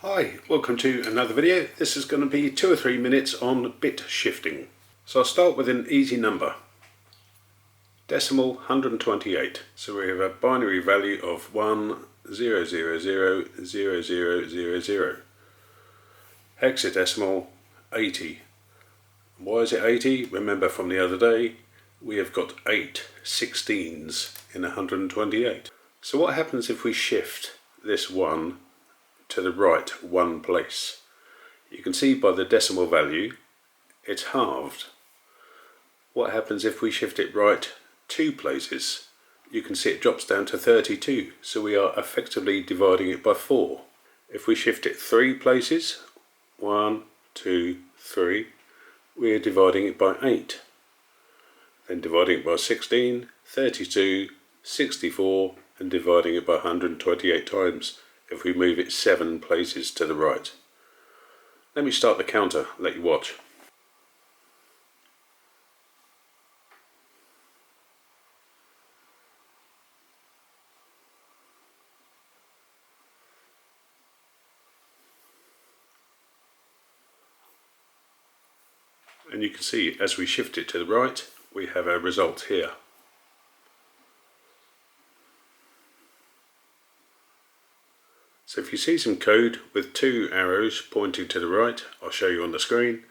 Hi, welcome to another video. This is going to be 2 or 3 minutes on bit shifting. So I'll start with an easy number. Decimal 128. So we have a binary value of 10000000. Hexadecimal 80. Why is it 80? Remember from the other day, we have got 8 16s in 128. So what happens if we shift this 1 to the right one place? You can see by the decimal value it's halved. What happens if we shift it right 2 places? You can see it drops down to 32, so we are effectively dividing it by 4. If we shift it 3 places, 1, 2, 3, we are dividing it by 8. Then dividing it by 16, 32, 64, and dividing it by 128 times if we move it 7 places to the right. Let me start the counter, let you watch. And you can see as we shift it to the right, we have our result here. So if you see some code with 2 arrows pointing to the right, I'll show you on the screen.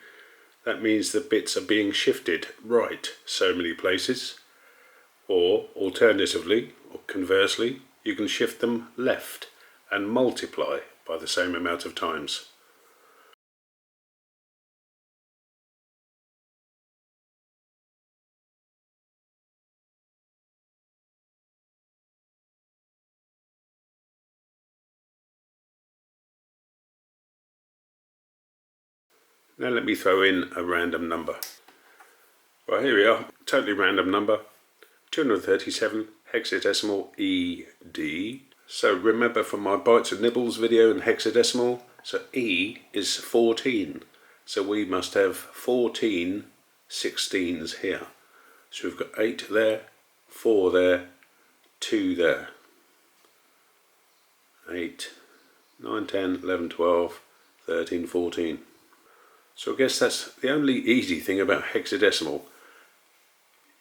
That means the bits are being shifted right so many places. Or alternatively, or conversely, you can shift them left and multiply by the same amount of times. Now let me throw in a random number. Right, here we are, totally random number, 237 hexadecimal ED. So remember from my bytes and nibbles video in hexadecimal, so E is 14. So we must have 14 16s here. So we've got 8 there, 4 there, 2 there. 8, 9, 10, 11, 12, 13, 14. So I guess that's the only easy thing about hexadecimal.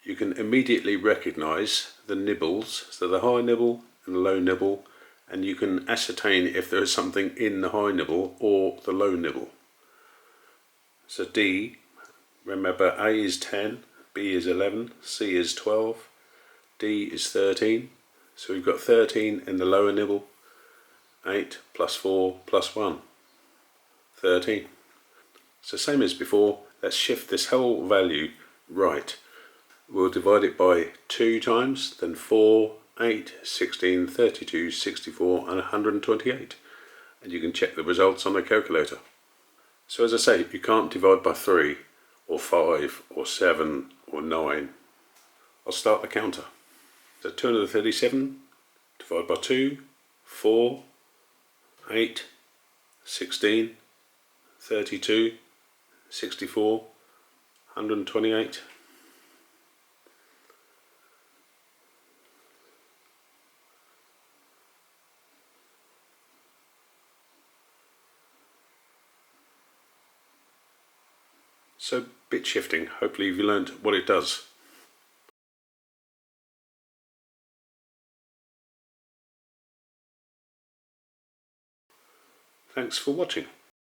You can immediately recognise the nibbles, so the high nibble and the low nibble, and you can ascertain if there is something in the high nibble or the low nibble. So D, remember A is 10, B is 11, C is 12, D is 13. So we've got 13 in the lower nibble, 8 plus 4 plus 1, 13. So same as before, let's shift this whole value right. We'll divide it by 2 times, then 4, 8, 16, 32, 64 and 128. And you can check the results on the calculator. So as I say, you can't divide by 3 or 5 or 7 or 9. I'll start the counter. So 237 divided by 2, 4, 8, 16, 32, 64, 128. So bit shifting, hopefully you've learned what it does. Thanks for watching.